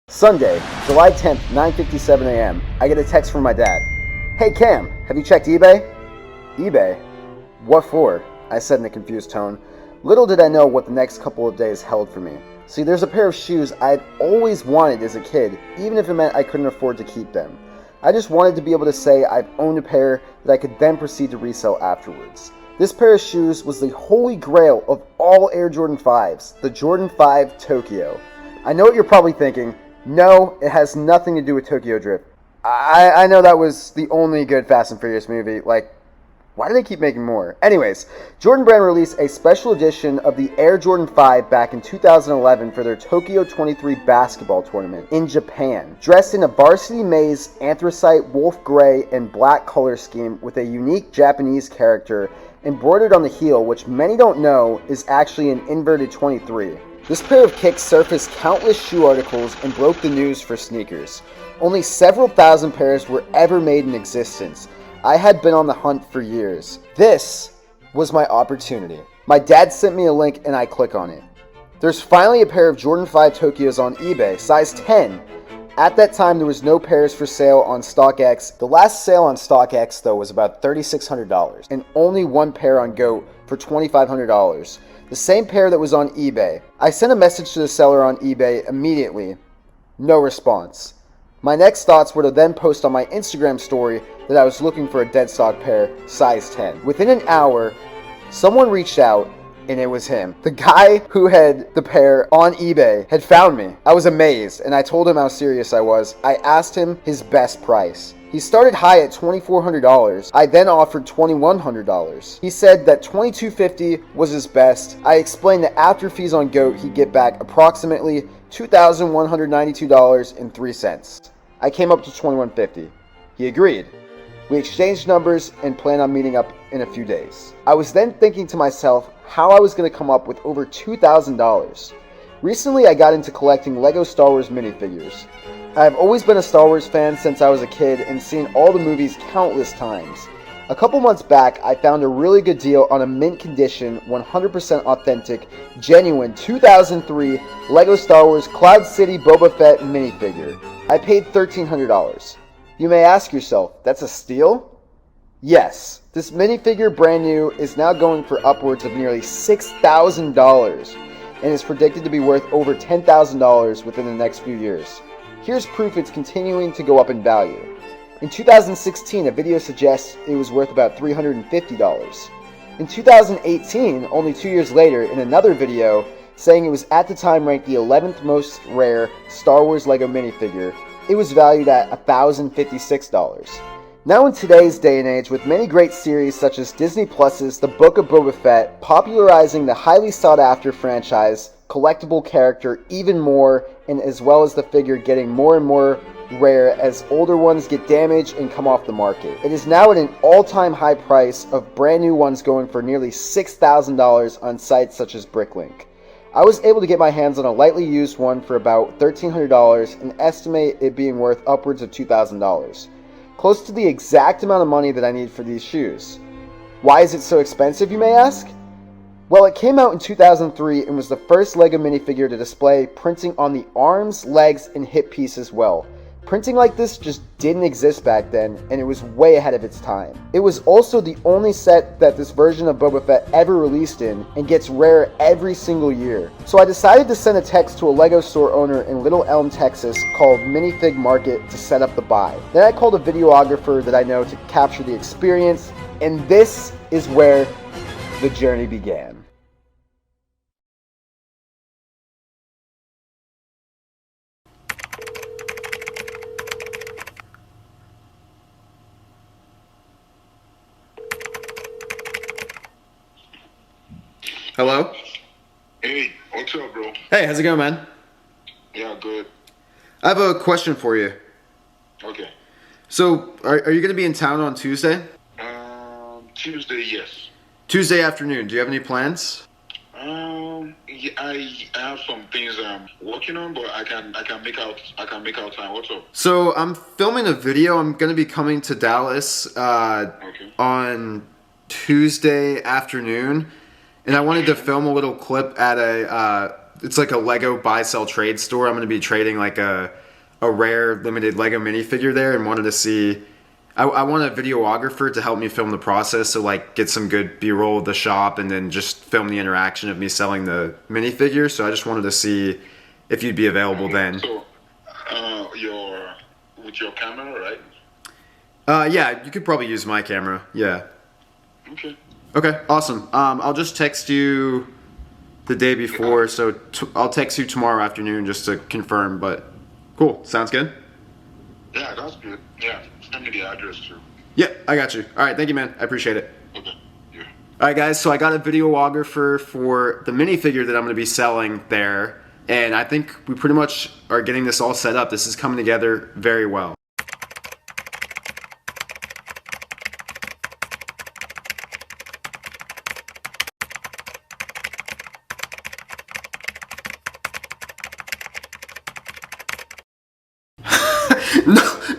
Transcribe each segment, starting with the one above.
Sunday, July 10th, 9:57 a.m. I get a text from my dad. "Hey Cam, have you checked eBay?" "eBay? What for?" I said in a confused tone. Little did I know what the next couple of days held for me. See, there's a pair of shoes I'd always wanted as a kid, even if it meant I couldn't afford to keep them. I just wanted to be able to say I've owned a pair that I could then proceed to resell afterwards. This pair of shoes was the holy grail of all Air Jordan 5s, the Jordan 5 Tokyo. I know what you're probably thinking. No, it has nothing to do with Tokyo Drift. I know that was the only good Fast and Furious movie. Why do they keep making more? Anyways, Jordan Brand released a special edition of the Air Jordan 5 back in 2011 for their Tokyo 23 basketball tournament in Japan. Dressed in a varsity maize, anthracite, wolf gray, and black color scheme with a unique Japanese character embroidered on the heel, which many don't know is actually an inverted 23. This pair of kicks surfaced countless shoe articles and broke the news for sneakers. Only several thousand pairs were ever made in existence. I had been on the hunt for years. This was my opportunity. My dad sent me a link and I click on it. There's finally a pair of Jordan 5 Tokyos on eBay, size 10. At that time, there was no pairs for sale on StockX. The last sale on StockX, though, was about $3,600, and only one pair on GOAT for $2,500. The same pair that was on eBay. I sent a message to the seller on eBay immediately. No response. My next thoughts were to then post on my Instagram story that I was looking for a dead stock pair, size 10. Within an hour, someone reached out, and it was him. The guy who had the pair on eBay had found me. I was amazed, and I told him how serious I was. I asked him his best price. He started high at $2,400. I then offered $2,100. He said that $2,250 was his best. I explained that after fees on GOAT, he'd get back approximately $2,192.03. I came up to $2,150. He agreed. We exchanged numbers and planned on meeting up in a few days. I was then thinking to myself how I was going to come up with over $2,000. Recently, I got into collecting Lego Star Wars minifigures. I have always been a Star Wars fan since I was a kid and seen all the movies countless times. A couple months back, I found a really good deal on a mint condition, 100% authentic, genuine 2003 Lego Star Wars Cloud City Boba Fett minifigure. I paid $1,300. You may ask yourself, that's a steal? Yes, this minifigure brand new is now going for upwards of nearly $6,000 and is predicted to be worth over $10,000 within the next few years. Here's proof it's continuing to go up in value. In 2016, a video suggests it was worth about $350. In 2018, only 2 years later, in another video saying it was at the time ranked the 11th most rare Star Wars Lego minifigure, it was valued at $1,056. Now in today's day and age, with many great series such as Disney Plus's The Book of Boba Fett popularizing the highly sought after franchise, collectible character even more, and as well as the figure getting more and more rare as older ones get damaged and come off the market. It is now at an all-time high price of brand new ones going for nearly $6,000 on sites such as Bricklink. I was able to get my hands on a lightly used one for about $1,300 and estimate it being worth upwards of $2,000. Close to the exact amount of money that I need for these shoes. Why is it so expensive, you may ask? Well, it came out in 2003 and was the first LEGO minifigure to display printing on the arms, legs, and hip piece as well. Printing like this just didn't exist back then, and it was way ahead of its time. It was also the only set that this version of Boba Fett ever released in, and gets rarer every single year. So I decided to send a text to a LEGO store owner in Little Elm, Texas called Minifig Market to set up the buy. Then I called a videographer that I know to capture the experience, and this is where the journey began. Hello? Hey, what's up, bro? Hey, how's it going, man? Yeah, good. I have a question for you. Okay. So, are you going to be in town on Tuesday? Tuesday, yes. Tuesday afternoon. Do you have any plans? Yeah, I have some things I'm working on, but I can make out time. What's up? So, I'm filming a video. I'm going to be coming to Dallas Okay. on Tuesday afternoon. And I wanted to film a little clip at it's like a Lego buy sell trade store. I'm going to be trading like a rare limited Lego minifigure there, and wanted to see. I want a videographer to help me film the process, so like get some good B-roll of the shop and then just film the interaction of me selling the minifigure. So I just wanted to see if you'd be available then. So, with your camera, right? Yeah, you could probably use my camera. Yeah. Okay. Okay, awesome. I'll just text you the day before, so I'll text you tomorrow afternoon just to confirm, but cool. Sounds good? Yeah, that's good. Yeah, send me the address too. Yeah, I got you. All right, thank you, man. I appreciate it. Okay. Yeah. All right, guys, so I got a videographer for the minifigure that I'm going to be selling there, and I think we pretty much are getting this all set up. This is coming together very well.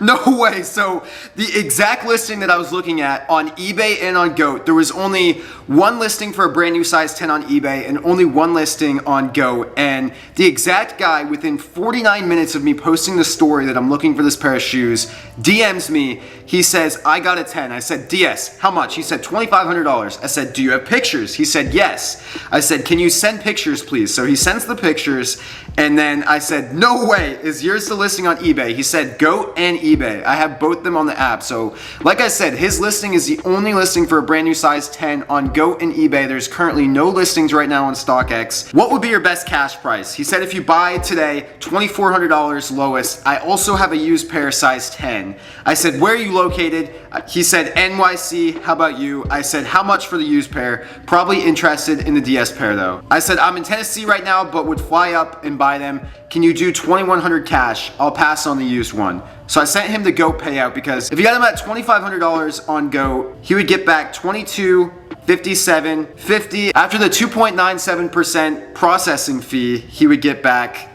No way. So the exact listing that I was looking at on eBay and on GOAT, there was only one listing for a brand new size 10 on eBay and only one listing on GOAT. And the exact guy, within 49 minutes of me posting the story that I'm looking for this pair of shoes, DMs me. He says, I got a 10. I said, DS, how much? He said, $2,500. I said, do you have pictures? He said, yes. I said, can you send pictures, please? So he sends the pictures, and then I said, no way. Is yours the listing on eBay? He said, GOAT and eBay. I have both them on the app. So like I said, his listing is the only listing for a brand new size 10 on GOAT and eBay. There's currently no listings right now on StockX. What would be your best cash price? He said, if you buy today, $2,400 lowest. I also have a used pair size 10. I said, where are you located? He said, NYC. How about you? I said, how much for the used pair? Probably interested in the DS pair though. I said, I'm in Tennessee right now, but would fly up and buy them. Can you do $2,100 cash? I'll pass on the used one. So I sent him the GOAT payout, because if he got him at $2,500 on GOAT, he would get back $22, $57, $50. After the 2.97% processing fee, he would get back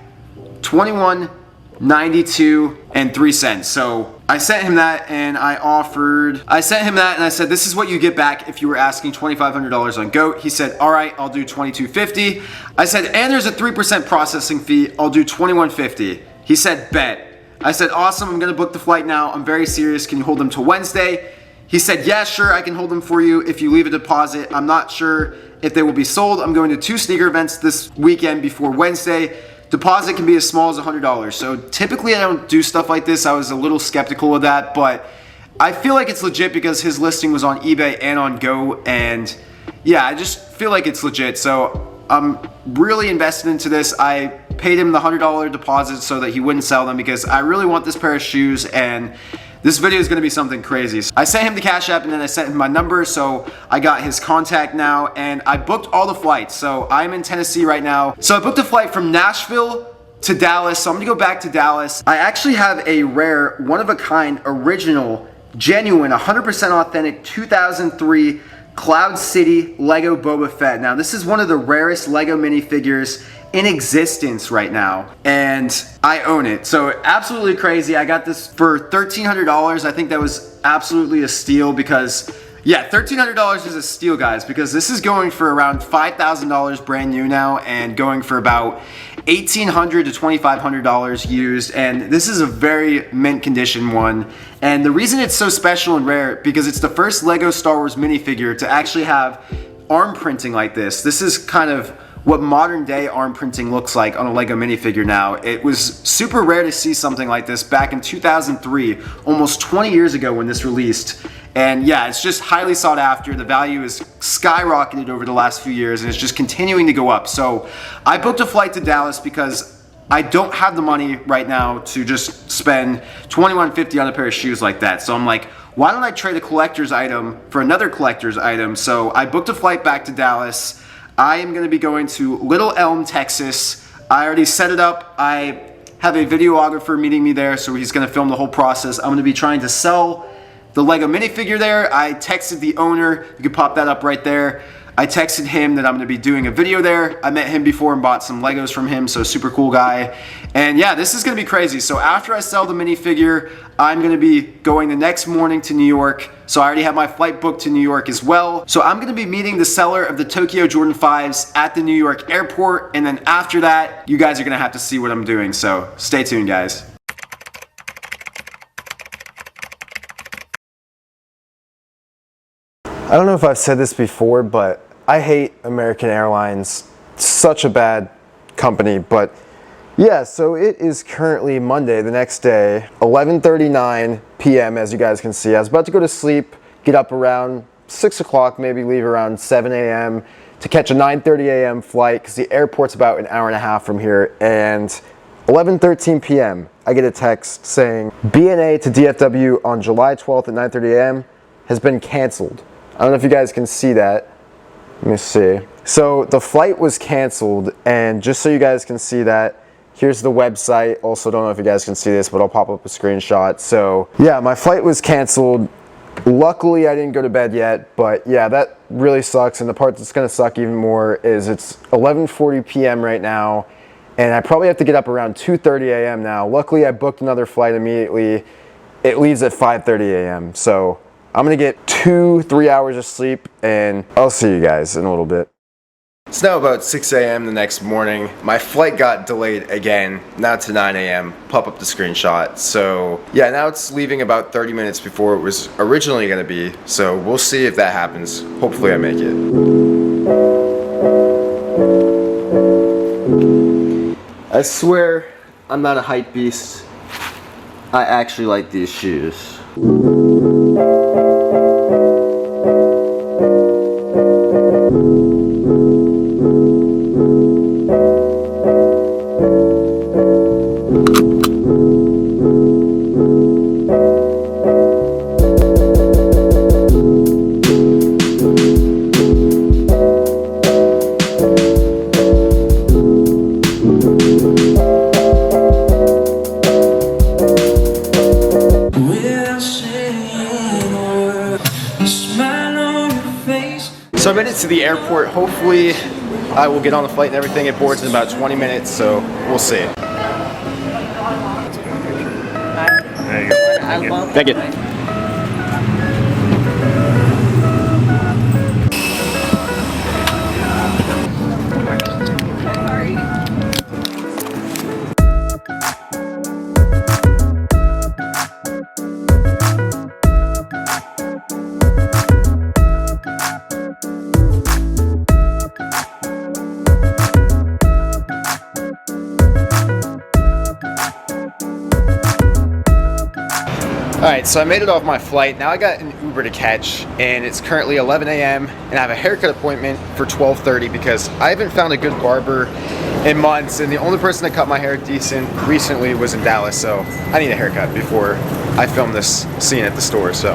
$21, $92, and 3 cents. So I sent him that, and I said, this is what you get back if you were asking $2,500 on GOAT. He said, all right, I'll do $22.50. I said, and there's a 3% processing fee. I'll do $21.50. He said, bet. I said, awesome, I'm gonna book the flight now. I'm very serious. Can you hold them till Wednesday? He said, yeah, sure, I can hold them for you if you leave a deposit. I'm not sure if they will be sold. I'm going to 2 sneaker events this weekend before Wednesday. Deposit can be as small as $100. So typically I don't do stuff like this. I was a little skeptical of that, but I feel like it's legit because his listing was on eBay and on Go, and yeah, I just feel like it's legit. So I'm really invested into this. I paid him the $100 deposit so that he wouldn't sell them, because I really want this pair of shoes, and this video is going to be something crazy. So I sent him the Cash App, and then I sent him my number, so I got his contact now, and I booked all the flights. So I'm in Tennessee right now. So I booked a flight from Nashville to Dallas, so I'm gonna go back to Dallas. I actually have a rare, one-of-a-kind, original, genuine, 100% authentic 2003 Cloud City Lego Boba Fett. Now, this is one of the rarest Lego minifigures in existence right now, and I own it. So absolutely crazy. I got this for $1,300. I think that was absolutely a steal, because yeah, $1,300 is a steal, guys, because this is going for around $5,000 brand new now, and going for about $1,800 to $2,500 used, and this is a very mint condition one. And the reason it's so special and rare, because it's the first Lego Star Wars minifigure to actually have arm printing like this. This is kind of what modern day arm printing looks like on a Lego minifigure now. It was super rare to see something like this back in 2003, almost 20 years ago when this released. And yeah, it's just highly sought after. The value has skyrocketed over the last few years, and it's just continuing to go up. So I booked a flight to Dallas because I don't have the money right now to just spend $21.50 on a pair of shoes like that. So I'm like, why don't I trade a collector's item for another collector's item? So I booked a flight back to Dallas. I am going to be going to Little Elm, Texas. I already set it up. I have a videographer meeting me there, so he's going to film the whole process. I'm going to be trying to sell the Lego minifigure there. I texted the owner. You can pop that up right there. I texted him that I'm gonna be doing a video there. I met him before and bought some Legos from him, so super cool guy. And yeah, this is gonna be crazy. So after I sell the minifigure, I'm gonna be going the next morning to New York. So I already have my flight booked to New York as well. So I'm gonna be meeting the seller of the Tokyo Jordan 5s at the New York airport. And then after that, you guys are gonna have to see what I'm doing. So stay tuned, guys. I don't know if I've said this before, but I hate American Airlines. Such a bad company, but yeah, so it is currently Monday, the next day, 11:39 p.m. as you guys can see. I was about to go to sleep, get up around 6 o'clock, maybe leave around 7 a.m. to catch a 9:30 a.m. flight because the airport's about an hour and a half from here. And 11:13 p.m. I get a text saying BNA to DFW on July 12th at 9:30 a.m. has been canceled. I don't know if you guys can see that. Let me see. So the flight was canceled, and just so you guys can see that, here's the website. Also, don't know if you guys can see this, but I'll pop up a screenshot. So yeah, my flight was canceled. Luckily, I didn't go to bed yet, but yeah, that really sucks. And the part that's gonna suck even more is it's 11:40 p.m. right now, and I probably have to get up around 2:30 a.m. now. Luckily, I booked another flight immediately. It leaves at 5:30 a.m. So I'm gonna get 2-3 hours of sleep, and I'll see you guys in a little bit. It's now about 6 a.m. the next morning. My flight got delayed again, now to 9 a.m. Pop up the screenshot. So yeah, now it's leaving about 30 minutes before it was originally gonna be. So we'll see if that happens. Hopefully I make it. I swear I'm not a hype beast. I actually like these shoes. So I made it to the airport. Hopefully I will get on the flight and everything. It boards in about 20 minutes, so we'll see. There you go. Thank you. Alright, so I made it off my flight. Now I got an Uber to catch, and it's currently 11 a.m. and I have a haircut appointment for 12:30 because I haven't found a good barber in months, and the only person that cut my hair decent recently was in Dallas, so I need a haircut before I film this scene at the store. So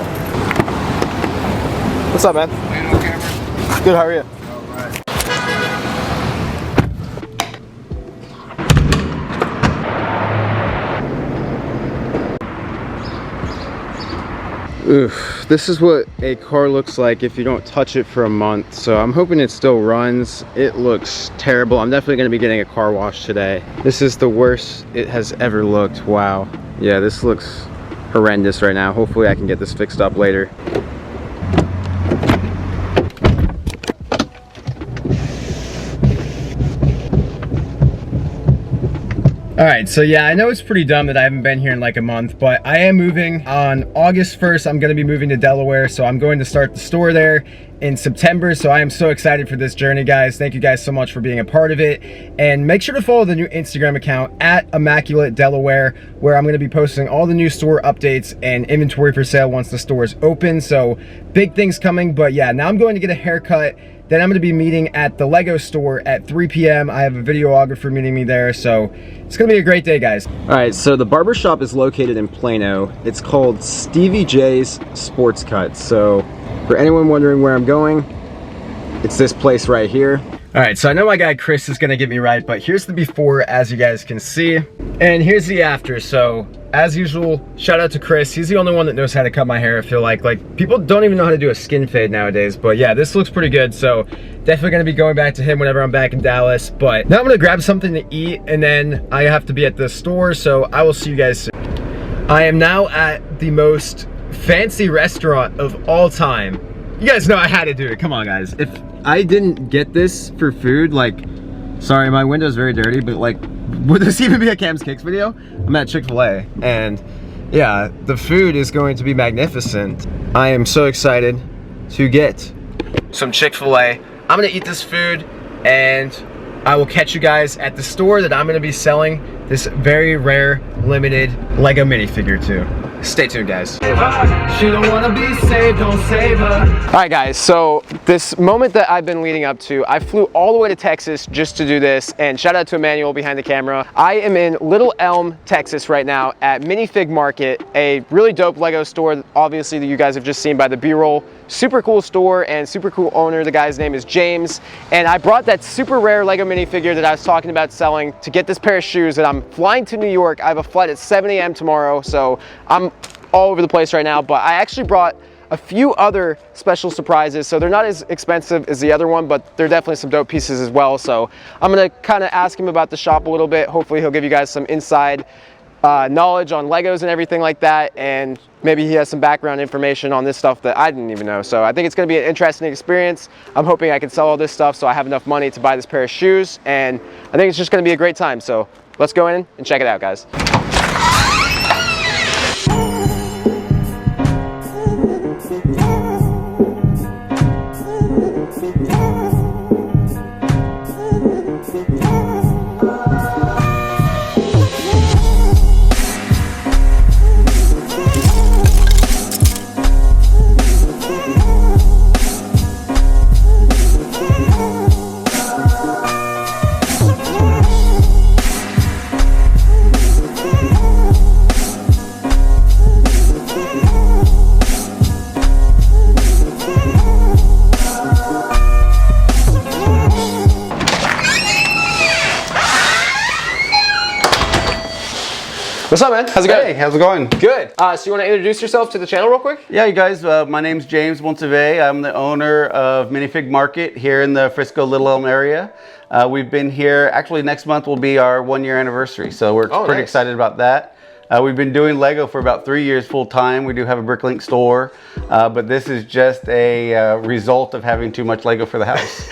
what's up, man? Good, how are you? Oof, this is what a car looks like if you don't touch it for a month. So I'm hoping it still runs. It looks terrible. I'm definitely going to be getting a car wash today. This is the worst it has ever looked. Wow. Yeah, this looks horrendous right now. Hopefully I can get this fixed up later. Alright, so yeah, I know it's pretty dumb that I haven't been here in like a month, but I am moving on August 1st. I'm going to be moving to Delaware, so I'm going to start the store there in September. So I am so excited for this journey, guys. Thank you guys so much for being a part of it. And make sure to follow the new Instagram account at Immaculate Delaware, where I'm going to be posting all the new store updates and inventory for sale once the store is open. So big things coming, but yeah, now I'm going to get a haircut. Then I'm going to be meeting at the Lego store at 3 p.m. I have a videographer meeting me there, so it's going to be a great day, guys. All right, so the barbershop is located in Plano. It's called Stevie J's Sports Cut. So for anyone wondering where I'm going, it's this place right here. All right, so I know my guy Chris is gonna get me right, but here's the before, as you guys can see, and here's the after. So as usual, shout out to Chris. He's the only one that knows how to cut my hair. I feel like people don't even know how to do a skin fade nowadays, but yeah, this looks pretty good. So definitely gonna be going back to him whenever I'm back in Dallas. But now I'm gonna grab something to eat, and then I have to be at the store, so I will see you guys soon. I am now at the most fancy restaurant of all time. You guys know I had to do it. Come on, guys. If I didn't get this for food, like, sorry, my window's very dirty, but like, would this even be a Cam's Cakes video? I'm at Chick-fil-A, and yeah, the food is going to be magnificent. I am so excited to get some Chick-fil-A. I'm gonna eat this food, and I will catch you guys at the store that I'm gonna be selling this very rare, limited Lego minifigure to. Stay tuned, guys. She don't wanna be saved, don't save her. All right, guys, so this moment that I've been leading up to, I flew all the way to Texas just to do this, and shout out to Emmanuel behind the camera. I am in Little Elm, Texas right now at Minifig Market, a really dope Lego store, obviously, that you guys have just seen by the B-roll. Super cool store and super cool owner. The guy's name is James, and I brought that super rare Lego minifigure that I was talking about selling to get this pair of shoes, and I'm flying to New York. I have a flight at 7 a.m. tomorrow, so I'm all over the place right now, but I actually brought a few other special surprises, so they're not as expensive as the other one, but they're definitely some dope pieces as well. So I'm gonna kind of ask him about the shop a little bit. Hopefully he'll give you guys some inside knowledge on Legos and everything like that, and maybe he has some background information on this stuff that I didn't even know. So I think it's going to be an interesting experience. I'm hoping I can sell all this stuff so I have enough money to buy this pair of shoes, and I think it's just going to be a great time. So let's go in and check it out, guys. What's up, man? How's it going? Hey, how's it going? Good. So you want to introduce yourself to the channel real quick? Yeah, you guys, my name's James Monteve. I'm the owner of Minifig Market here in the Frisco Little Elm area. We've been here, actually next month will be our 1-year anniversary, so we're pretty excited about that. We've been doing Lego for about 3 years full time. We do have a Bricklink store, but this is just a result of having too much Lego for the house.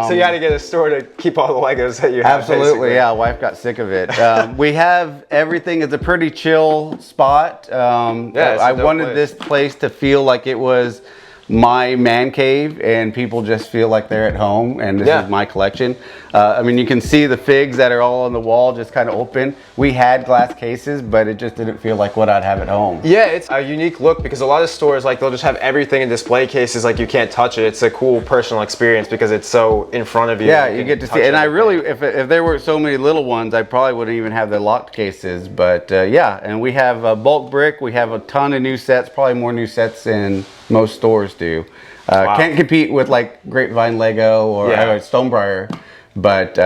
So you had to get a store to keep all the Legos that you have. Absolutely, basically. Yeah. Wife got sick of it. We have everything. It's a pretty chill spot. I wanted this place to feel like it was my man cave, and people just feel like they're at home, and this is my collection. I mean, you can see the figs that are all on the wall just kind of open. We had glass cases, but it just didn't feel like what I'd have at home. Yeah, it's a unique look because a lot of stores, like, they'll just have everything in display cases, like you can't touch it. It's a cool personal experience because it's so in front of you. Yeah, you get to see it. And I really, if there were so many little ones, I probably wouldn't even have the locked cases. But yeah, and we have bulk brick. We have a ton of new sets, probably more new sets than most stores do. Can't compete with like Grapevine Lego or Stonebriar, but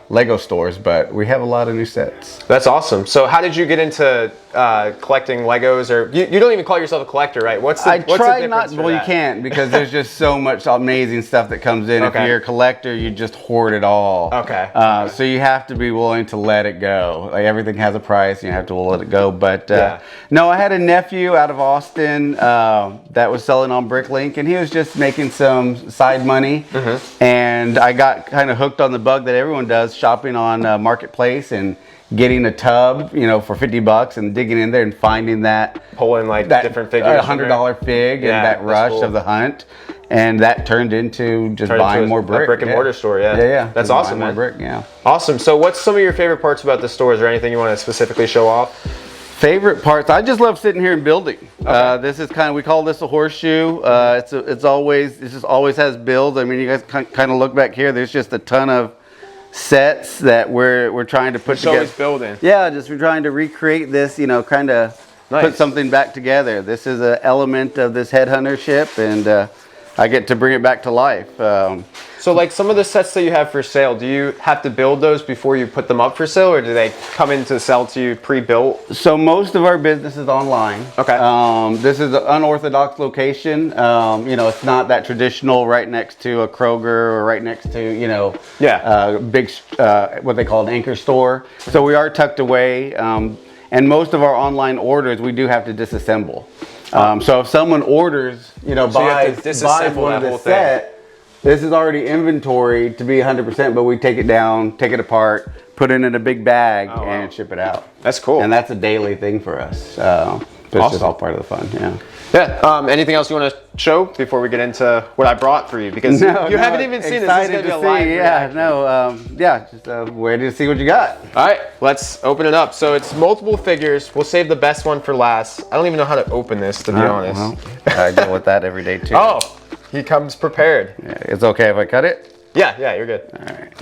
Lego stores, but we have a lot of new sets. That's awesome. So how did you get into collecting Legos? Or you don't even call yourself a collector, right? What's the difference? Well, you can't, because there's just so much amazing stuff that comes in. If you're a collector, you just hoard it all. So you have to be willing to let it go. Like, everything has a price, and you have to let it go. But no, I had a nephew out of Austin that was selling on Bricklink, and he was just making some side money. And I got kind of hooked on the bug that everyone does, shopping on Marketplace and getting a tub, you know, for $50 and digging in there and finding that, pulling like different figures, $100 fig, and that rush of the hunt, and that turned into just buying more brick. A brick and mortar store, That's awesome, man. More brick, Awesome. So what's some of your favorite parts about the store? Is there anything you want to specifically show off? Favorite parts? I just love sitting here and building. This is kind of, we call this a horseshoe. It just always has builds. I mean, you guys kind of look back here. There's just a ton of sets that we're trying to put together. Always building. Yeah, just we're trying to recreate this, you know, kind of put something back together. This is an element of this headhunter ship, and I get to bring it back to life. So like some of the sets that you have for sale, do you have to build those before you put them up for sale, or do they come in to sell to you pre-built? So most of our business is online. Okay. This is an unorthodox location. You know, it's not that traditional right next to a Kroger or right next to, you know, big, what they call an anchor store. So we are tucked away. And most of our online orders, we do have to disassemble. So if someone orders, you know, buys one of the set, this is already inventory to be 100%, but we take it down, take it apart, put it in a big bag, and ship it out. That's cool. And that's a daily thing for us. It's just all part of the fun, yeah. Yeah. Anything else you want to show before we get into what I brought for you? Because you haven't even seen this. This is going to be a live reaction. Just ready to see what you got. All right, let's open it up. So it's multiple figures. We'll save the best one for last. I don't even know how to open this, to be honest. Well, I deal with that every day too. Oh, he comes prepared. Yeah, it's okay if I cut it? Yeah, you're good. All right.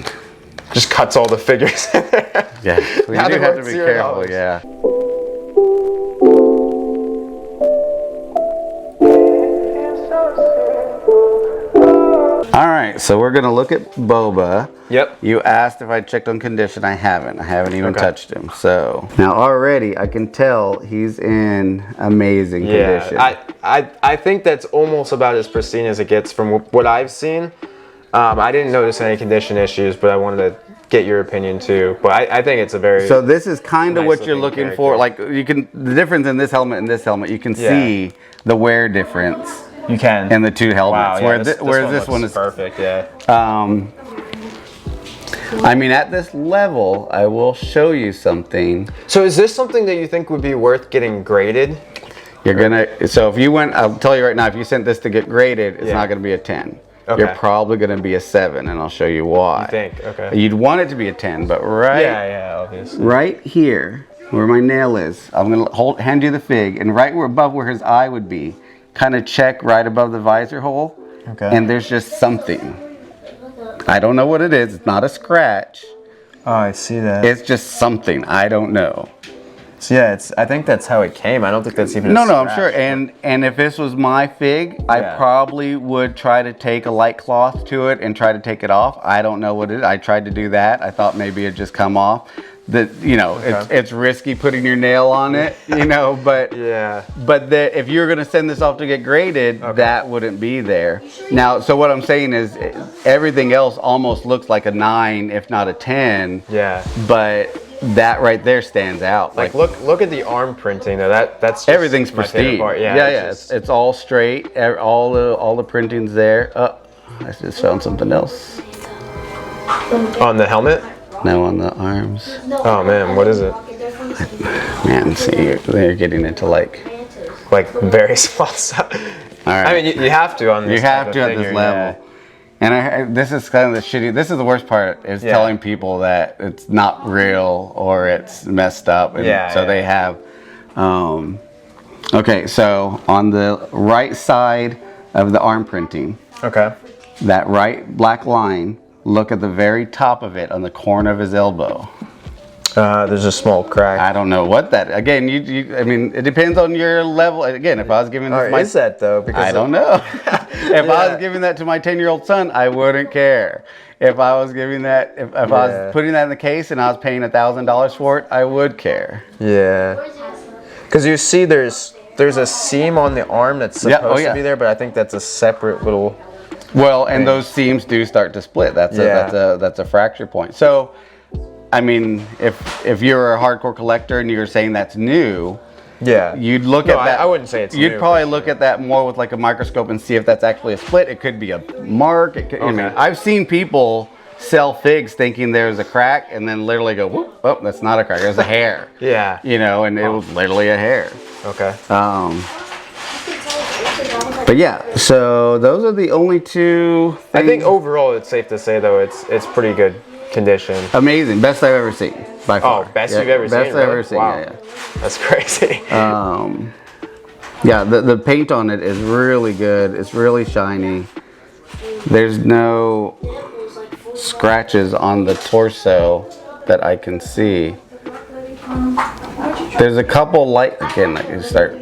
Just cuts all the figures. Yeah, so you do have to be careful, yeah. All right, so we're gonna look at Boba. Yep. You asked if I checked on condition. I haven't even touched him. So now already I can tell he's in amazing condition. I think that's almost about as pristine as it gets from what I've seen. I didn't notice any condition issues, but I wanted to get your opinion too. But I think it's a very so this is kind of nice what you're looking for. Like you can the difference in this helmet and this helmet. You can see the wear difference. You can. And the two helmets. Wow, where this one is perfect, yeah. I mean, at this level, I will show you something. So is this something that you think would be worth getting graded? You're gonna, so if you went, I'll tell you right now, if you sent this to get graded, it's not gonna be a 10. Okay. You're probably gonna be a 7, and I'll show you why. You think, okay. You'd want it to be a 10, but obviously. Right here, where my nail is, I'm gonna hand you the fig, and right above where his eye would be, kind of check right above the visor hole, and there's just something. I don't know what it is. It's not a scratch. Oh, I see that. It's just something. I don't know. So yeah, I think that's how it came. I don't think that's even. No, I'm sure. And if this was my fig, I probably would try to take a light cloth to it and try to take it off. I don't know what it is. I tried to do that. I thought maybe it'd just come off. It's risky putting your nail on it, but if you're gonna send this off to get graded, that wouldn't be there. Now, so what I'm saying is everything else almost looks like a 9, if not a 10. Yeah. But that right there stands out. Like look at the arm printing though. That's just everything's my pristine. Part. It's all straight. All the printing's there. I just found something else. On the helmet? No, on the arms. Oh man, what is it? Man, see, they're getting into like very small stuff. All right. I mean, you have to on this. You have to at this level. And this is kind of the shitty. This is the worst part is telling people that it's not real or it's messed up. And they have. Okay, so on the right side of the arm printing. Okay. That right black line. Look at the very top of it on the corner of his elbow. There's a small crack. I don't know what that. Again, I mean, it depends on your level. Again, if I was giving this, is that though? Because I don't know. If I was giving that to my 10-year-old son, I wouldn't care. If I was giving that, if I was putting that in the case and I was paying $1,000 for it, I would care. Yeah. Because you see, there's a seam on the arm that's supposed to be there, but I think that's a separate little. Well, and those seams do start to split. That's a fracture point. So, I mean, if you're a hardcore collector and you're saying that's new, you'd look at that. I wouldn't say it's new. You'd probably look at that more with like a microscope and see if that's actually a split. It could be a mark. I mean, I've seen people sell figs thinking there's a crack and then literally go, whoop, oh, that's not a crack. There's a hair. And it was literally a hair. Okay. But yeah, so those are the only two things. I think overall it's safe to say though it's pretty good condition. Amazing, best I've ever seen by far. Oh, best you've ever seen. Best I've ever seen. Wow. Yeah. That's crazy. The paint on it is really good. It's really shiny. There's no scratches on the torso that I can see. There's a couple again, like you start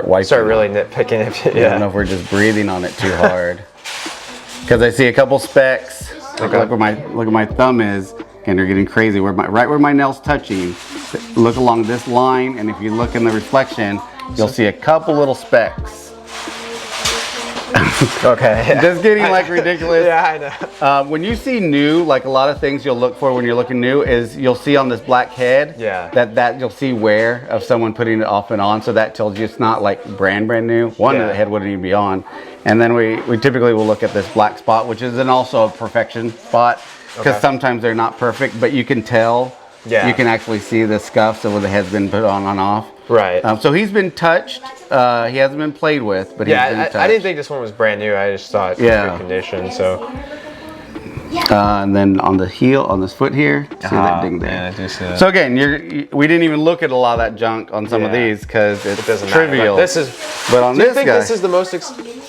wiping. Start really nitpicking it. I don't know if we're just breathing on it too hard. because I see a couple specks. Look where my thumb is, and they're getting crazy. Right where my nail's touching. Look along this line, and if you look in the reflection, you'll see a couple little specks. Okay. Just getting like ridiculous. Yeah, I know. When you see new, like a lot of things you'll look for when you're looking new is you'll see on this black head. Yeah. That you'll see wear of someone putting it off and on, so that tells you it's not like brand new. The head wouldn't even be on. And then we typically will look at this black spot, which is also a perfection spot, because sometimes they're not perfect, but you can tell. Yeah. You can actually see the scuffs of where the head's been put on and off. Right. So he's been touched. He hasn't been played with, but he's been touched. I didn't think this one was brand new. I just thought it was good condition. So. And then on the heel, on this foot here, see that ding there. Yeah, so again, we didn't even look at a lot of that junk on some of these because it doesn't trivial. Matter, but on this guy, this is the most?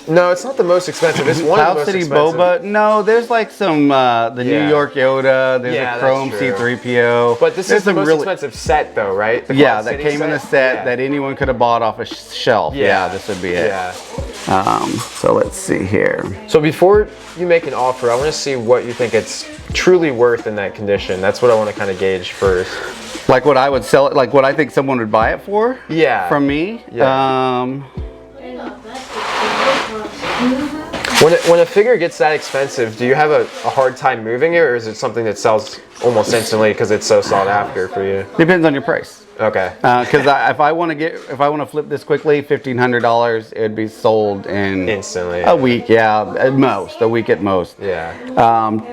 No, it's not the most expensive. It's one of the most City expensive. Boba. No, there's like some the New York Yoda. There's a Chrome C-3PO. But this is the most expensive set, though, right? The that came in a set that anyone could have bought off a shelf. Yeah, this would be it. Yeah. So let's see here. So before you make an offer, I want to see what you think it's truly worth in that condition. That's what I want to kind of gauge first. Like what I would sell it, like what I think someone would buy it for? Yeah. From me? Yeah. When a figure gets that expensive, do you have a hard time moving it, or is it something that sells almost instantly because it's so sought after for you? Depends on your price. Okay. Because if I want to flip this quickly, $1,500, it would be sold in instantly. A week, a week at most. Yeah.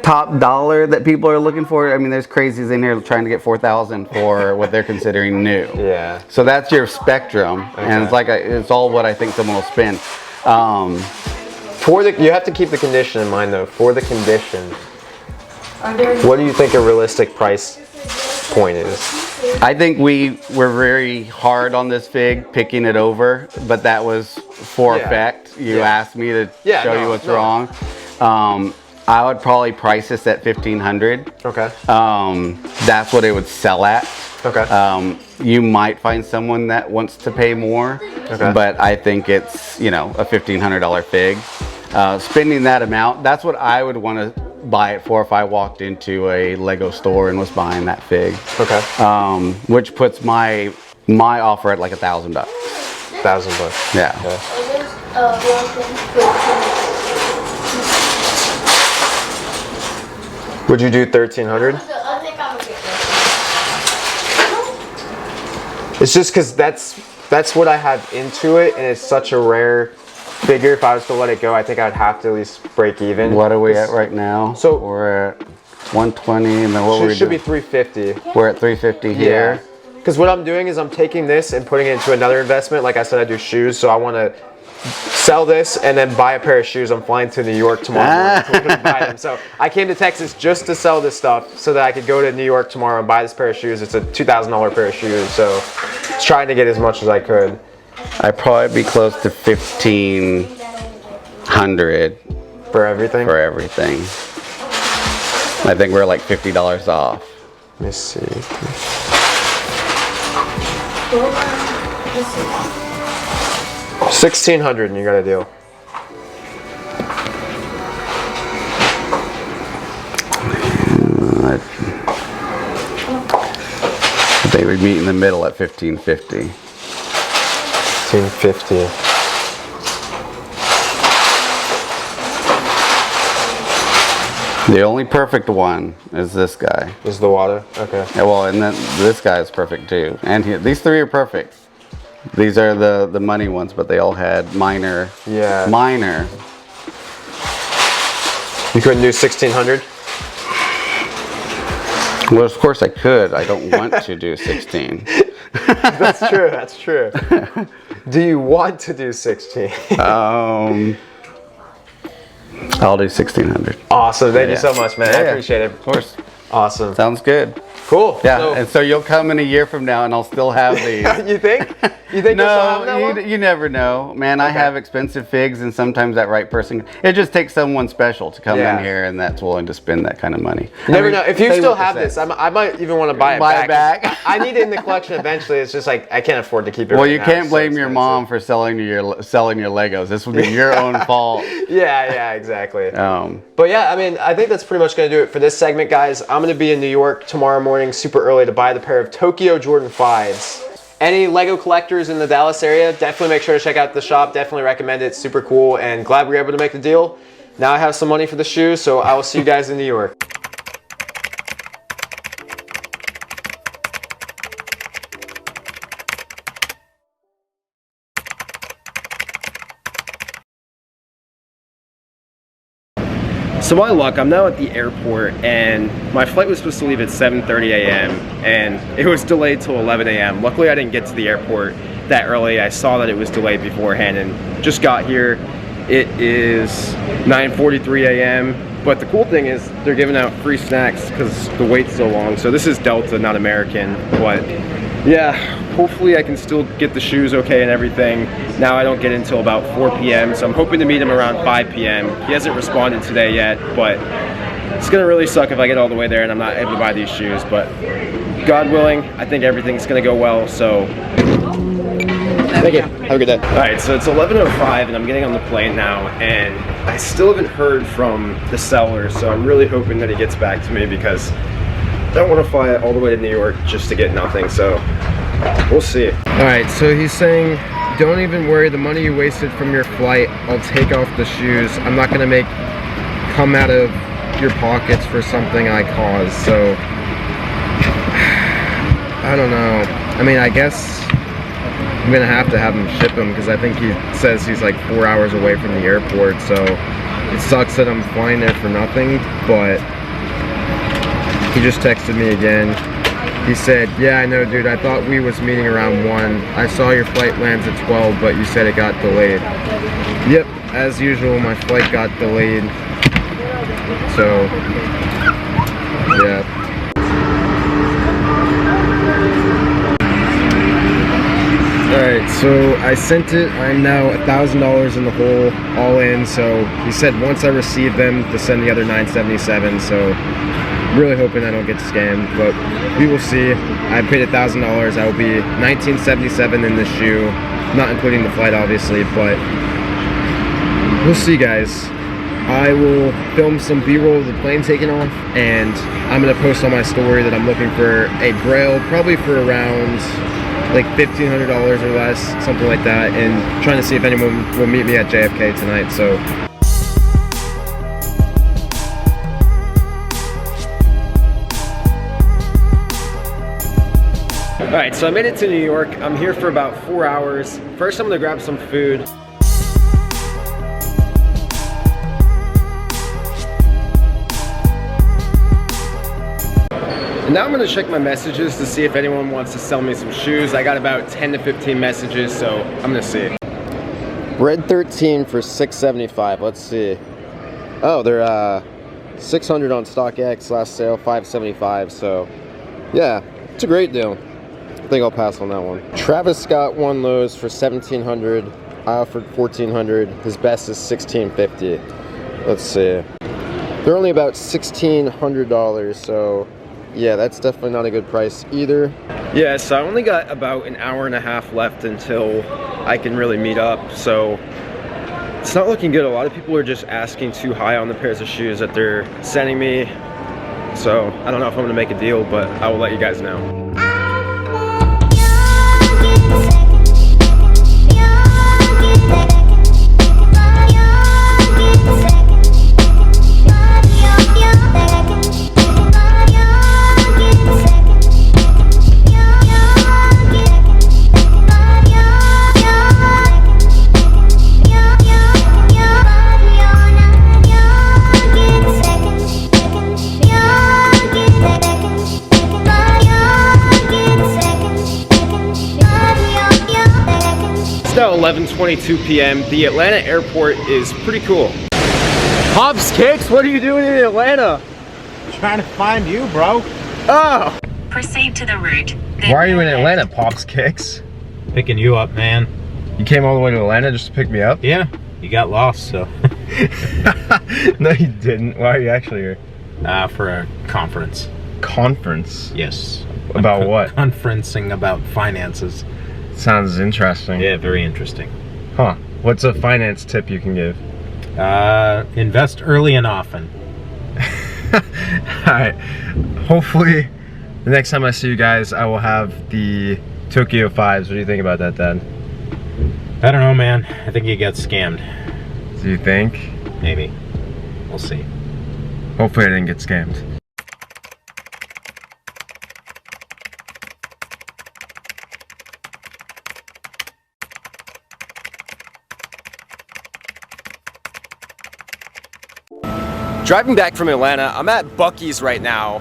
Top dollar that people are looking for. I mean, there's crazies in here trying to get $4,000 for what they're considering new. Yeah. So that's your spectrum, and it's like it's all what I think someone will spend. You have to keep the condition in mind, though. For the condition, what do you think a realistic price point is? I think we were very hard on this fig, picking it over, but that was for effect. You asked me to show you what's wrong. I would probably price this at $1,500. Okay. That's what it would sell at. Okay. You might find someone that wants to pay more, but I think it's, a $1,500 fig. Spending that amount, that's what I would want to buy it for if I walked into a Lego store and was buying that fig. Okay. Which puts my offer at like $1,000. $1,000. Yeah. Okay. Would you do 1,300? It's just because that's what I have into it, and it's such a rare figure. If I was to let it go, I think I'd have to at least break even. What are we at right now? So we're at 120, and then what should be 350. We're at 350 here. Because what I'm doing is I'm taking this and putting it into another investment. Like I said, I do shoes, so I want to sell this and then buy a pair of shoes. I'm flying to New York tomorrow morning to buy them. So I came to Texas just to sell this stuff so that I could go to New York tomorrow and buy this pair of shoes. It's a $2,000 pair of shoes, so I was trying to get as much as I could. I'd probably be close to 1,500 for everything. I think we're like $50 off. Let me see. 1,600 and you got a deal. They would meet in the middle at 1,550. 1,550. The only perfect one is this guy. Is the water? Okay. Yeah, well, and then this guy is perfect too. And these three are perfect. These are the money ones, but they all had minor. Yeah. Minor. You couldn't do 1,600? Well, of course I could. I don't want to do 16. That's true. That's true. Do you want to do 16? I'll do 1,600. Awesome. Thank you so much, man. I appreciate it. Of course. Awesome. Sounds good. Cool. Yeah, and so you'll come in a year from now and I'll still have these. You think? You think you'll still have that No, one? you never know. Man, I have expensive figs and sometimes that right person, it just takes someone special to come in here and that's willing to spend that kind of money. You never know. If you still have this, I might even want to buy it back. I need it in the collection eventually. It's just like, I can't afford to keep it. Well, you can't blame your mom for selling your Legos. This would be your own fault. Yeah, exactly. But yeah, I mean, I think that's pretty much going to do it for this segment, guys. I'm going to be in New York tomorrow morning super early to buy the pair of Tokyo Jordan 5s. Any Lego collectors in the Dallas area, definitely make sure to check out the shop. Definitely recommend it. It's super cool and glad we were able to make the deal. Now I have some money for the shoes, so I will see you guys in New York. So my luck, I'm now at the airport and my flight was supposed to leave at 7:30 a.m. and it was delayed till 11 a.m. Luckily I didn't get to the airport that early. I saw that it was delayed beforehand and just got here. It is 9:43 a.m. But the cool thing is they're giving out free snacks because the wait's so long. So this is Delta, not American. But yeah, hopefully I can still get the shoes okay and everything. Now I don't get until about 4 p.m. So I'm hoping to meet him around 5 p.m. He hasn't responded today yet, but it's gonna really suck if I get all the way there and I'm not able to buy these shoes. But God willing, I think everything's gonna go well. So thank you. Have a good day. All right, so it's 11:05 and I'm getting on the plane now and I still haven't heard from the seller. So I'm really hoping that he gets back to me because I don't want to fly all the way to New York just to get nothing. So we'll see. All right, so he's saying, don't even worry, the money you wasted from your flight, I'll take off the shoes. I'm not gonna make come out of your pockets for something I caused. So I don't know. I mean, I guess I'm gonna have to have him ship them because I think he says he's like 4 hours away from the airport. So it sucks that I'm flying there for nothing, but he just texted me again. He said, yeah, I know, dude, I thought we was meeting around 1. I saw your flight lands at 12, but you said it got delayed. Yep, as usual, my flight got delayed. So, yeah. Alright, so I sent it. I'm now $1,000 in the hole, all in. So he said once I receive them to send the other $977. So really hoping I don't get scammed, but we will see. I paid $1,000. I will be $1,977 in the shoe, not including the flight, obviously. But we'll see, guys. I will film some B-roll of the plane taking off, and I'm gonna post on my story that I'm looking for a Grail, probably for around like $1,500 or less, something like that, and trying to see if anyone will meet me at JFK tonight. So alright, so I made it to New York. I'm here for about 4 hours. First I'm gonna grab some food. And now I'm gonna check my messages to see if anyone wants to sell me some shoes. I got about 10 to 15 messages, so I'm gonna see. Red 13 for $675, let's see. Oh, they're $600 on StockX, last sale $575, so yeah, it's a great deal. I think I'll pass on that one. Travis Scott won those for $1,700. I offered $1,400. His best is $1,650. Let's see. They're only about $1,600, so yeah, that's definitely not a good price either. Yeah, so I only got about an hour and a half left until I can really meet up, so it's not looking good. A lot of people are just asking too high on the pairs of shoes that they're sending me, so I don't know if I'm gonna make a deal, but I will let you guys know. Now 11:22 p.m. The Atlanta airport is pretty cool. Hobbs Kicks, what are you doing in Atlanta? Trying to find you, bro. Oh, Proceed to the route. Why are you in Atlanta, Pops Kicks? Picking you up, man. You came all the way to Atlanta just to pick me up? Yeah, you got lost, so. No, you didn't. Why are you actually here? For a conference. Conference? Yes. About what? Conferencing about finances. Sounds interesting. Yeah, very interesting. Huh. What's a finance tip you can give? Invest early and often. Alright. Hopefully, the next time I see you guys, I will have the Tokyo 5s. What do you think about that, Dad? I don't know, man. I think you got scammed. Do you think? Maybe. We'll see. Hopefully I didn't get scammed. Driving back from Atlanta, I'm at Buc-ee's right now,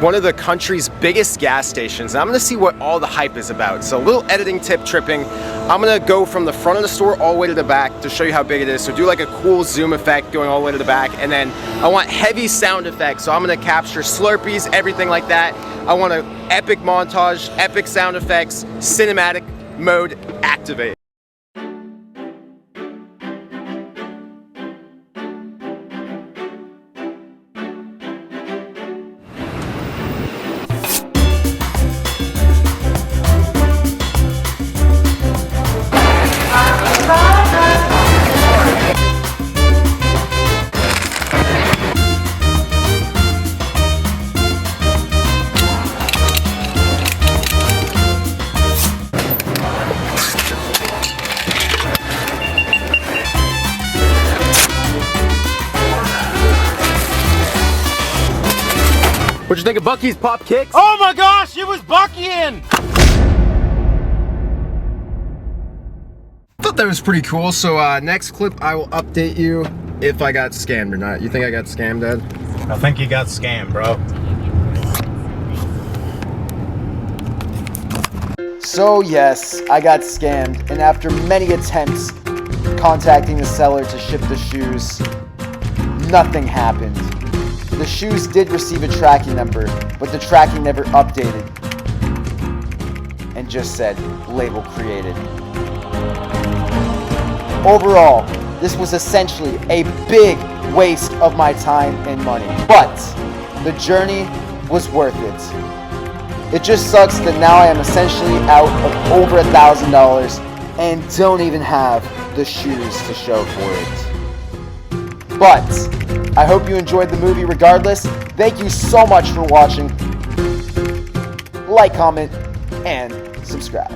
one of the country's biggest gas stations, and I'm gonna see what all the hype is about. So a little editing tip tripping. I'm gonna go from the front of the store all the way to the back to show you how big it is. So do like a cool zoom effect going all the way to the back, and then I want heavy sound effects. So I'm gonna capture Slurpees, everything like that. I want an epic montage, epic sound effects, cinematic mode activate. What'd you think of Buc-ee's Pop Kicks? Oh my gosh, it was Buc-eeing! Thought that was pretty cool. So next clip I will update you if I got scammed or not. You think I got scammed, Dad? I think you got scammed, bro. So yes, I got scammed, and after many attempts contacting the seller to ship the shoes, nothing happened. The shoes did receive a tracking number, but the tracking never updated and just said label created. Overall, this was essentially a big waste of my time and money, but the journey was worth it. It just sucks that now I am essentially out of over $1,000 and don't even have the shoes to show for it. But I hope you enjoyed the movie regardless. Thank you so much for watching. Like, comment, and subscribe.